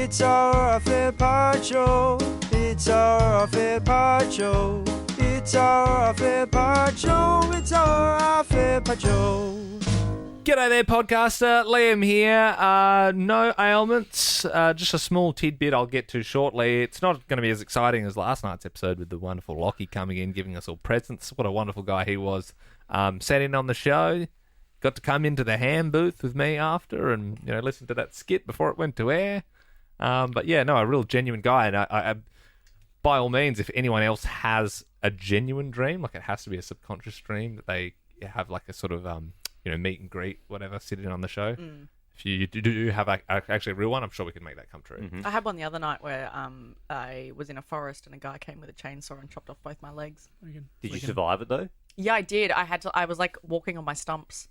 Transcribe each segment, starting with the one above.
It's our Fed Pod Show. It's our Fed Pod Show. It's our Fed Pod Show. It's our Fed Pod Show. G'day there, podcaster. Liam here. No ailments, just a small tidbit I'll get to shortly. It's not going to be as exciting as last night's episode with the wonderful Lockie coming in, giving us all presents. What a wonderful guy he was. Sat in on the show, got to come into the ham booth with me after and listen to that skit before it went to air. But yeah, no, a real genuine guy. And I by all means, if anyone else has a genuine dream, like it has to be a subconscious dream that they have like a sort of meet and greet, whatever, sitting on the show. If you do have actually a real one, I'm sure we can make that come true. I had one the other night where I was in a forest and a guy came with a chainsaw and chopped off both my legs. Did you survive it though? Yeah, I did. I was like walking on my stumps.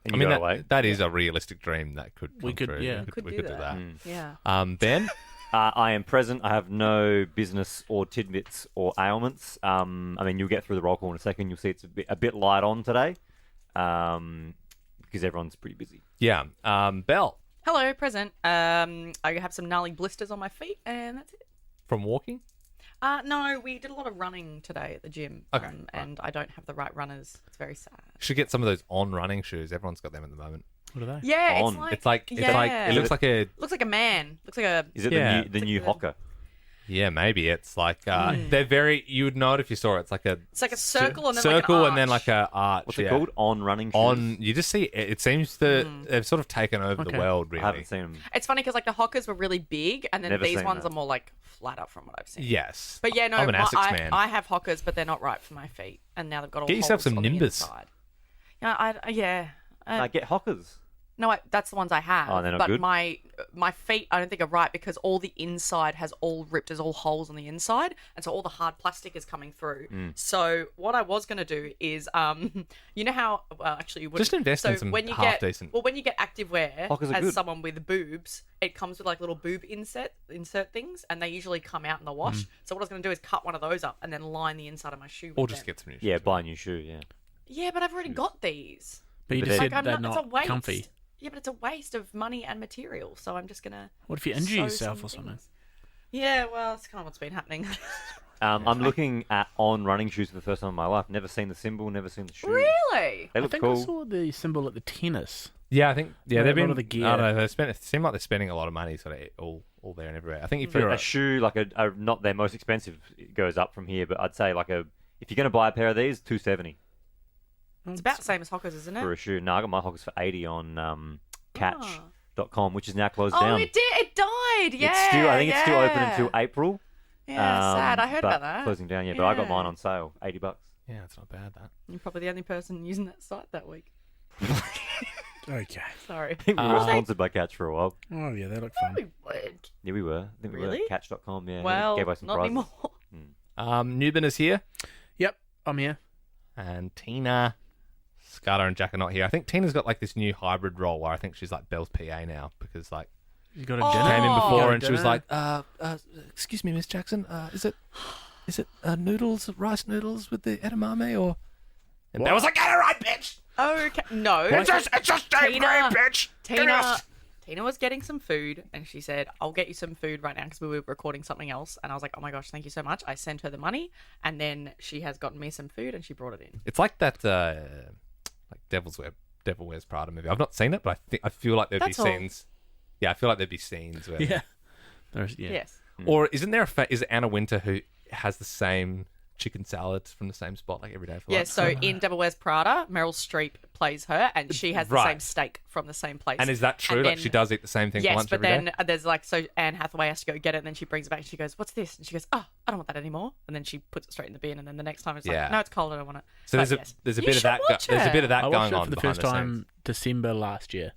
And you got away? that is a realistic dream that could come true. Yeah, we could do that. Yeah. Ben? I am present. I have no business or tidbits or ailments. You'll get through the roll call in a second. You'll see it's a bit light on today because everyone's pretty busy. Yeah. Belle? Hello, present. I have some gnarly blisters on my feet and that's it. From walking? No, we did a lot of running today at the gym. Okay, and I don't have the right runners. It's very sad. Should get some of those on running shoes. Everyone's got them at the moment. What are they? Yeah, On. it's like it looks like a... Looks like a man. Looks like a... Is it the new Hocker? Yeah, maybe. It's like, they're very... You would know it if you saw it. It's like a... It's like a circle and then circle like an and then arch. like a arch. What's it called? On running shoes? On... You just see... It seems that they've sort of taken over the world, really. I haven't seen them. It's funny because like the Hockers were really big and then Never these seen ones that. are more like flatter from what I've seen. Yes. But yeah, no, I'm an Asics man. I have Hockers, but they're not right for my feet. And now they've got all Get yourself holes some on the Nimbus. inside. Get Hockers. No, that's the ones I have. Oh, they're not but good? my feet, I don't think are right because all the inside has all ripped. There's all holes on the inside, and so all the hard plastic is coming through. So what I was going to do is, you know how actually you wouldn't. Just invest in some when you half get, decent. Well, when you get activewear Hockers are as good. someone with boobs, it comes with like little boob insert things, and they usually come out in the wash. So what I was going to do is cut one of those up and then line the inside of my shoe. Or with just them. get some new shoes. Yeah, buy a new shoe, yeah. Yeah, but I've already got these. But you But just they're- said they're it's a not waste. comfy. Yeah, but it's a waste of money and material, so I'm just gonna. What if you injure sew yourself some or something? things. Yeah, well, that's kind of what's been happening. I'm looking at on running shoes for the first time in my life. Never seen the symbol, never seen the shoe. Really? They I look think cool. I saw the symbol at the tennis. Yeah, I think... Yeah, Where they've a lot been... of the gear- I don't know. It seem like they're spending a lot of money sort of all there and everywhere. I think if you're... A shoe, like a not their most expensive, it goes up from here, but I'd say like if you're going to buy a pair of these, $270 It's about the same as Hockers, isn't it? for a shoe. No, I got my Hockers for $80 on Catch.com, which is now closed Oh, down. it did. It died. Yeah. I think it's still open until April. Yeah, sad. I heard but about that. Closing down, yeah. But I got mine on sale, $80. Yeah, it's not bad, that. You're probably the only person using that site that week. Okay. Sorry. I think we were sponsored by Catch for a while. Oh, yeah, they look fun. We would. Yeah, we were. I think we were. Really? Catch.com, yeah. Well, Gave away some not prizes. anymore. Newbin is here. Yep, I'm here. And Tina, Scudder and Jack are not here. I think Tina's got like this new hybrid role where I think she's like Belle's PA now because like You got a Oh. dinner? came in You before got a and she was dinner? like, excuse me, Miss Jackson, is it noodles, rice noodles with the edamame or... And Belle was like, get it right, bitch! Okay. No. It's just damn Tina- great, bitch! Tina was getting some food and she said, I'll get you some food right now because we were recording something else. And I was like, oh my gosh, thank you so much. I sent her the money and then she has gotten me some food and she brought it in. It's like that, like Devil Wears Prada movie. I've not seen it, but I feel like there'd That's be all. scenes. Yeah, I feel like there'd be scenes where... Yeah. Yeah. Yes. Or isn't there is it Anna Wintour who has the same chicken salad from the same spot like every day for Yeah, lunch? so in Devil Wears Prada, Meryl Streep plays her and she has the Right. same steak from the same place. And is that true? And Like then- she does eat the same thing for Yes, lunch but every day? then there's like, so Anne Hathaway has to go get it and then she brings it back and she goes, what's this? And she goes, oh, I don't want that anymore. And then she puts it straight in the bin and then the next time it's like, Yeah. no, it's cold, I don't want it. So But there's yes. there's a You bit of should that watch there's a bit of that I going watched it on for the behind first the scenes. time December last year.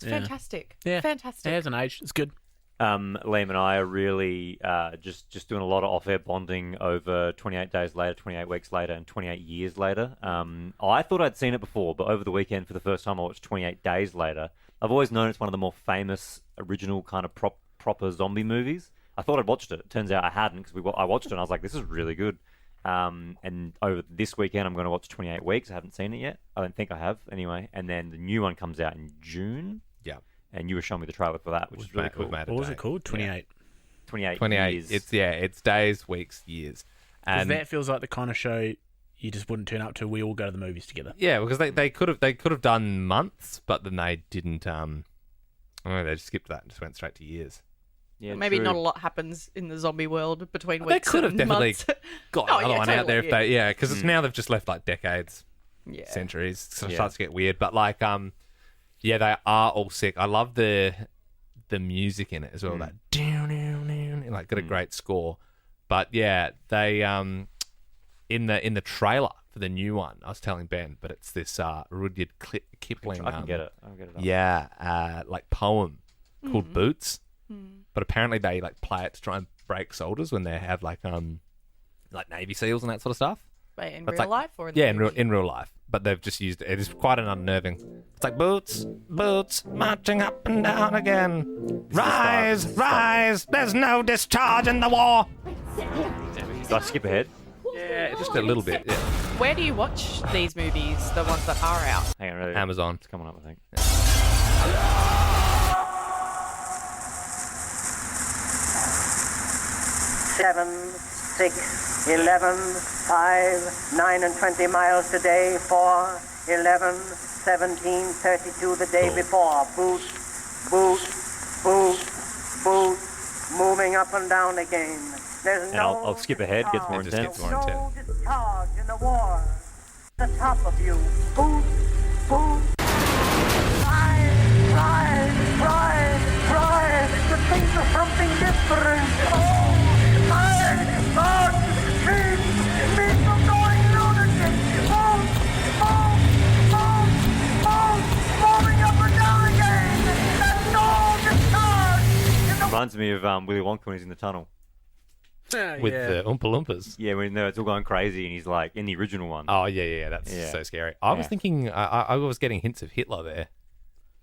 It's fantastic. Yeah. Fantastic. It hasn't aged. It's good. Liam and I are really just doing a lot of off-air bonding over 28 days later, 28 weeks later, and 28 years later. I thought I'd seen it before, but over the weekend, for the first time, I watched 28 Days Later. I've always known it's one of the more famous, original kind of proper zombie movies. I thought I'd watched it. Turns out I hadn't because I watched it and I was like, this is really good. And over this weekend, I'm going to watch 28 Weeks. I haven't seen it yet. I don't think I have, anyway. And then the new one comes out in June. Yeah. and you were showing me the trailer for that, which is really cool. What was it called? 28. 28 years. It's days, weeks, years. Because And that feels like the kind of show you just wouldn't turn up to. We all go to the movies together. yeah, because they could have done months, but then they didn't. They just skipped that and just went straight to years. Yeah, Maybe true. not a lot happens in the zombie world between They weeks could have and definitely months. got Oh, another yeah, one out there if totally, they because it's now they've just left like decades, Yeah. centuries, so it Yeah. starts to get weird. But like they are all sick. I love the music in it as well. That like got a great score. But yeah, they in the trailer for the new one, I was telling Ben, but it's this Rudyard Kipling. I can get it. I'll get it up. Yeah, like poem called Boots. But apparently they like play it to try and break soldiers when they have like Navy SEALs and that sort of stuff. Wait, in But real it's life or in the Yeah, movie? in real life. But they've just used it. It is quite an unnerving. It's like boots, marching up and down again. Rise, rise. There's no discharge in the war. Did I skip ahead? Yeah, just a little bit. Yeah. Where do you watch these movies, the ones that are out? Hang on, really. Amazon. It's coming up, I think. 7, 6, 11, 5, 9 and 20 miles today, 4, 11, 17, 32 the day before. Boot, boot, boot, boot, moving up and down again. There's And no I'll skip ahead, gets more It just intense. gets more no discharge in the war. The top of you. Boot, boot. Rise, rise, rise, rise. The things are something different. Oh, my God. Me from going lunatic. Boot, boot, boot, boot. Moving up and down again. There's no discharge in the Reminds me of Willy Wonka when he's in the tunnel. With the Oompa Loompas. Yeah, when it's all going crazy and he's like in the original one. Oh, yeah. That's Yeah. so scary. I was Yeah. thinking, I was getting hints of Hitler there.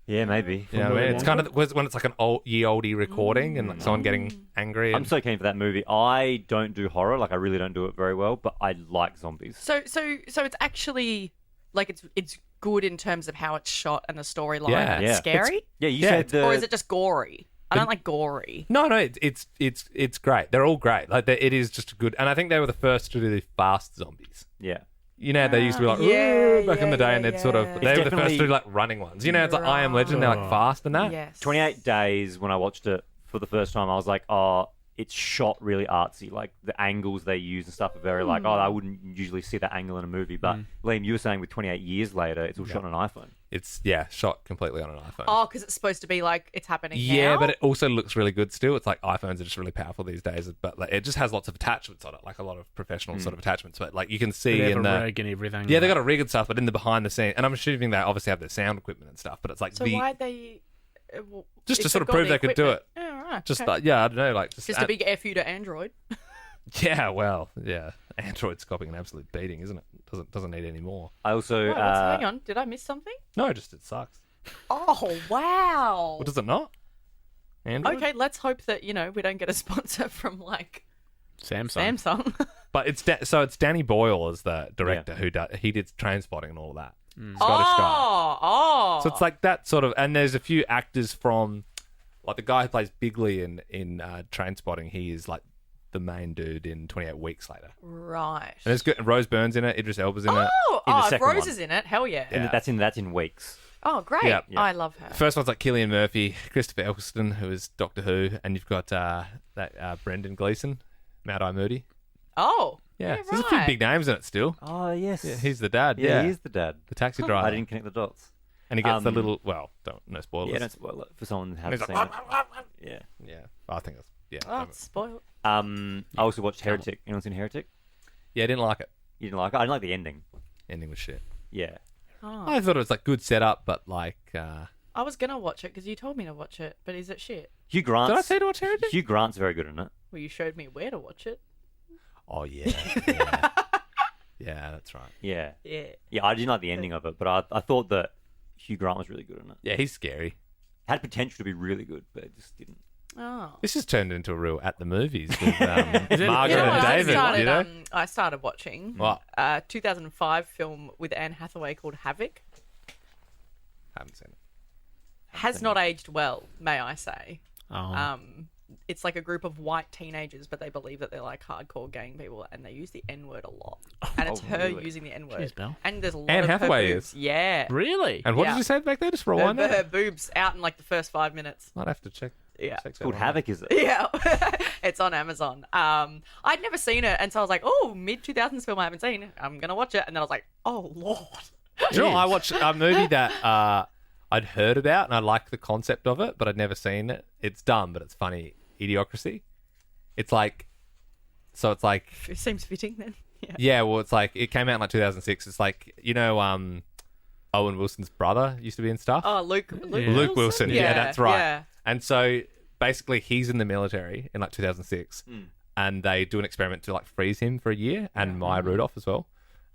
Yeah, maybe. You know what I mean? It's kind of when it's like an oldie recording and like someone getting angry. I'm And, so keen for that movie. I don't do horror, like I really don't do it very well, but I like zombies. So it's actually like it's good in terms of how it's shot and the storyline. Yeah. and Yeah. it's scary, Yeah, you Yeah, said the... or is it just gory? I don't like gory. No, it's great. They're all great. Like it is just a good. And I think they were the first to do the fast zombies. Yeah. You know, they used to be like, Yeah, "Ooh," back in the day, and they'd sort of, yeah. they were the first definitely- to do like running ones. You know, it's like I Am Legend, they're like fast and that. Yes. 28 Days, when I watched it for the first time, I was like, oh, it's shot really artsy. Like, the angles they use and stuff are very like, oh, I wouldn't usually see that angle in a movie. But, Liam, you were saying with 28 years later, it's all shot on an iPhone. It's, shot completely on an iPhone. Oh, because it's supposed to be like it's happening Yeah, now? but it also looks really good still. It's like iPhones are just really powerful these days, but like, it just has lots of attachments on it, like a lot of professional sort of attachments. But like you can see They have in a the rig and everything. yeah, they got a rig and stuff, but in the behind the scene, and I'm assuming they obviously have their sound equipment and stuff. But it's like So why'd they? just if to sort they've of got prove the they could do it. equipment- Yeah, right. Just okay. like I don't know, like just a big F you to Android. yeah, well, yeah. Android's copying an absolute beating, isn't it? Doesn't need any more. I also... Oh, hang on, did I miss something? No, just it sucks. Oh wow. Well, does it not? Android? Okay, let's hope that we don't get a sponsor from like Samsung. Samsung. But it's Danny Boyle as the director who he did Trainspotting and all of that. Scottish guy. Oh. So it's like that sort of, and there's a few actors from, like the guy who plays Bigley in Trainspotting. He is like the main dude in 28 Weeks Later. Right. And there's good. Rose Byrne's in it. Idris Elba's in it. In the If second Rose one. is in it, hell yeah. And that's in Weeks. Oh, great. Yeah. I love her. First one's like Cillian Murphy, Christopher Eccleston, who is Doctor Who, and you've got that Brendan Gleeson, Mad Eye Moody. Oh. Yeah, Yeah, so there's a few right. big names in it still. Oh, yes. Yeah, he's the dad. Yeah, Yeah, he is the dad. the taxi driver. I didn't connect the dots. And he gets the Um, little. Well, no spoilers. Yeah, don't spoil it for someone who And he's hasn't like, seen it. Yeah. yeah, I think that's Oh, it's spoiled. I also watched Heretic. Anyone seen Heretic? yeah, I didn't like it. You didn't like it? I didn't like the ending. Ending was shit. Yeah. Oh. I thought it was like good setup, but like, I was gonna watch it because you told me to watch it, but is it shit? Hugh Grant's... did I say to watch Heritage? Hugh Grant's very good in it. Well, you showed me where to watch it. Oh yeah, yeah, yeah, that's right. Yeah. Yeah. Yeah, I didn't like the ending of it, but I thought that Hugh Grant was really good in it. Yeah, he's scary. Had potential to be really good, but it just didn't. Oh. This has turned into a real at the movies with Margaret You know what and David. I started watching What? 2005 film with Anne Hathaway called Havoc. Haven't seen it. has not aged well, may I say. Oh. It's like a group of white teenagers, but they believe that they're like hardcore gang people, and they use the N-word a lot. And it's her really? using the N-word. Jeez, Belle. And there's a lot Anne of Hathaway her boobs. is. Yeah. Really? And what Yeah. did you say back there? Just Her, rewind her that. boobs out in like the first 5 minutes. Might have to check. Yeah. check It's called that one out. Havoc, is it? Yeah. It's on Amazon. I'd never seen it, and so I was like, oh, mid-2000s film I haven't seen. I'm going to watch it. And then I was like, oh, Lord. Do you know, I watched a movie that I'd heard about and I liked the concept of it, but I'd never seen it. It's dumb, but it's funny. Idiocracy. It's like, It seems fitting then. Yeah. yeah, well, it's like, it came out in like 2006. It's like, Owen Wilson's brother used to be in stuff. Oh, Luke Luke Wilson. Yeah, that's right. Yeah. And so basically he's in the military in like 2006 and they do an experiment to like freeze him for a year and Maya Rudolph as well.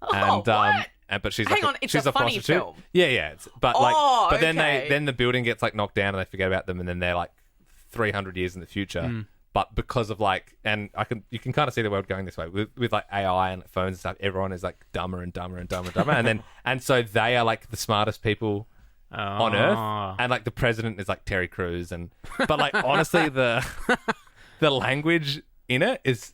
Oh, what? But she's Hang like on, it's she's a funny prostitute. film. Yeah. But then okay. then the building gets like knocked down and they forget about them and then they're like 300 years in the future. But because of like, and you can kind of see the world going this way with like AI and phones and stuff. Everyone is like dumber and dumber and dumber and dumber, and so they are like the smartest people on Earth, and like the president is like Terry Crews, but like honestly the language in it is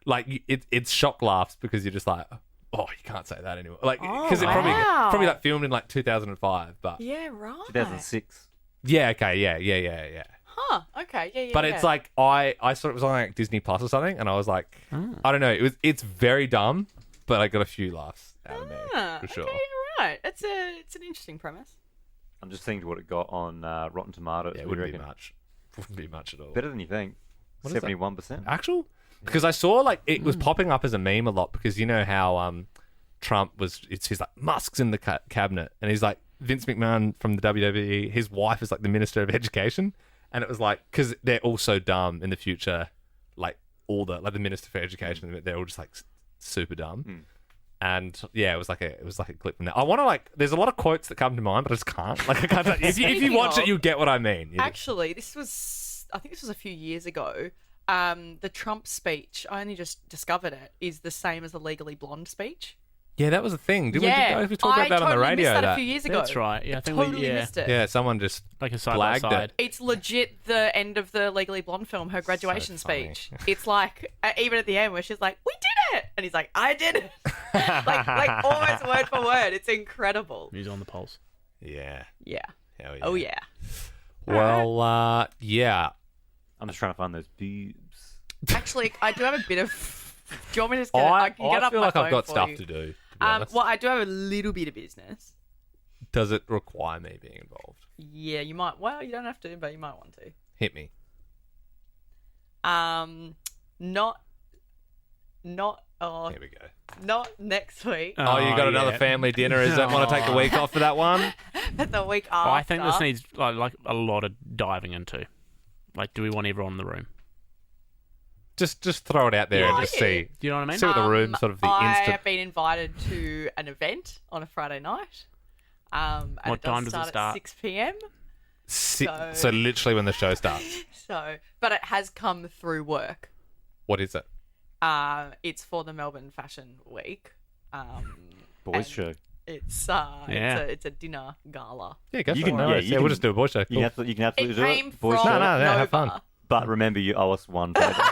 like it's shock laughs because you're just like, oh, you can't say that anymore, like because it probably like filmed in like 2005, but Yeah, right. 2006. yeah, okay, yeah. Huh. Okay. Yeah. But it's like I saw it was on like Disney Plus or something, and I was like, I don't know. It's very dumb, but I got a few laughs out of me for sure. Okay, right. It's an interesting premise. I'm just thinking what it got on Rotten Tomatoes. Yeah, it What do you wouldn't be reckon? much. Wouldn't be much at all. Better than you think. What is that? 71%. Actual? Because I saw like it was popping up as a meme a lot because you know how Trump he's like Musk's in the cabinet and he's like Vince McMahon from the WWE. His wife is like the Minister of Education. And it was like, because they're all so dumb in the future, like all the Minister for Education, they're all just like super dumb. And yeah, it was like a clip from that. I want to like, there's a lot of quotes that come to mind, but I just can't. Like, I can't. If you watch it, you get what I mean. Actually, I think this was a few years ago. The Trump speech, I only just discovered it, is the same as the Legally Blonde speech. Yeah, that was a thing. Did we talk I about that on the totally radio? missed that a few years ago. That's right. Yeah, I think Totally missed it. Yeah, someone just like a side by blagged side. it. It's legit the end of the Legally Blonde film, her graduation funny. speech. It's like, even at the end where she's like, we did it! And he's like, I did it! like almost word for word. It's incredible. He's on the pulse. Yeah. Yeah. Hell yeah. Oh, yeah. Well, yeah. I'm just trying to find those boobs. Actually, I do have a bit of... Do you want me to just I can get up feel my like I've phone got for stuff you. to do. To be honest. Well, I do have a little bit of business. Does it require me being involved? Yeah, you might. Well, you don't have to, but you might want to. Hit me. Not. Here we go. Not next week, Oh, you got another family dinner? Is that want to take the week off for that one? but the week after. I think this needs like a lot of diving into. Like, do we want everyone in the room? Just throw it out there and Yeah. just see. Do you know what I mean? See what the room sort of the I instant. have been invited to an event on a Friday night. And What time does it start? At 6 p.m. So literally when the show starts. So, but it has come through work. What is it? It's for the Melbourne Fashion Week. Boys and show. It's Yeah. it's a dinner gala. Yeah, go You for can- it. No yeah, worries. you we'll can- just do a boy show. You Cool. can absolutely, It do came it. Boys from show. No, Nova. have fun. But remember, you owe us one favour.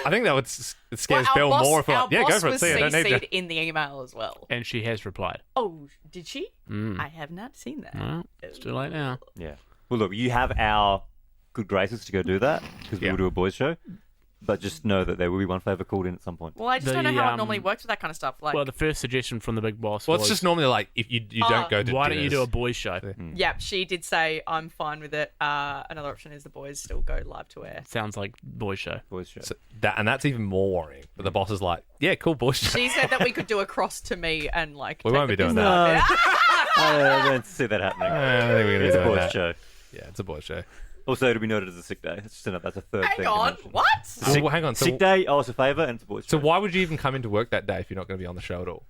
I think that would it scares Well, Bill our boss, more if our I yeah, go boss for it. was See, I don't need you. CC'd in the email as well. And she has replied. Oh, did she? I have not seen that. Well, it's too late now. Yeah. Well, look, you have our good graces to go do that because we Yeah. will do a boys show. But just know that there will be one favour called in at some point. Well, I just don't know The, how it normally works with that kind of stuff. Like, Well, the first suggestion from the big boss Well, was, it's just normally like if you don't go to why don't you do a dinners. boys show? yeah, she did say I'm fine with it. Another option is the boys still go live to air. Sounds like boys show. Boys show. So and that's even more worrying. But the boss is like, yeah, cool, boy show. She said that we could do a cross to me and like. We take won't the be doing business that. out of it. I don't see that happening. I don't think we're gonna It's do a boys that. show. Yeah, it's a boy show. Also, it'll be noted as a sick day. That's a third Hang thing. to on, mention. what? So, hang on. So, Sick day, owe us a favour, and it's a boys so show. why would you even come into work that day if you're not going to be on the show at all?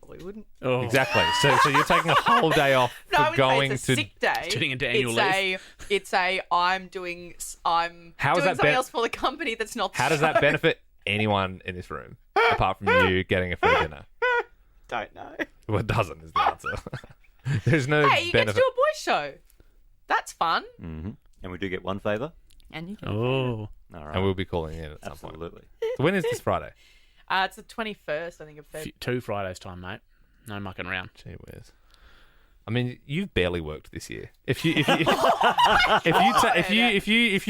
We wouldn't. Oh, Exactly. So you're taking a whole day off No, I for would going say it's to. a sick day. Turning into annual It's a I'm doing How is doing that something ben- else for the company that's not. How does that benefit anyone in this room apart from you getting a free dinner? Don't know. Well, it doesn't is the answer. There's no Hey, you get to benefit. do a boys' show. That's fun. Mm-hmm. And we do get one favour. And you can. Oh. All right. And we'll be calling in at some point. Absolutely. So when is this Friday? It's the 21st, I think, of Feb. 2 Fridays time, mate. No mucking around. Gee whiz. I mean, you've barely worked this year. If you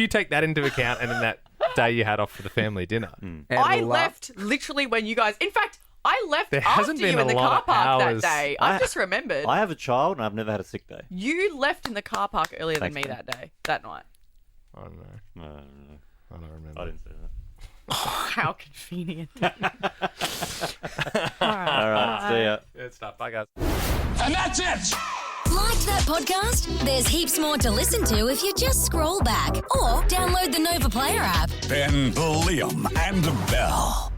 take that into account, and in that day you had off for the family dinner, I left literally when you guys. In fact, I left There after hasn't you been in a the lot car of park hours. that day. I've just remembered. I have a child and I've never had a sick day. You left in the car park earlier than Thanks, me man. that day, that night. I don't know. I don't know. I don't remember. I didn't say that. How convenient. All right. See ya. Good stuff. Bye, guys. And that's it! Like that podcast? There's heaps more to listen to if you just scroll back or download the Nova Player app. Ben, Liam, and Bell.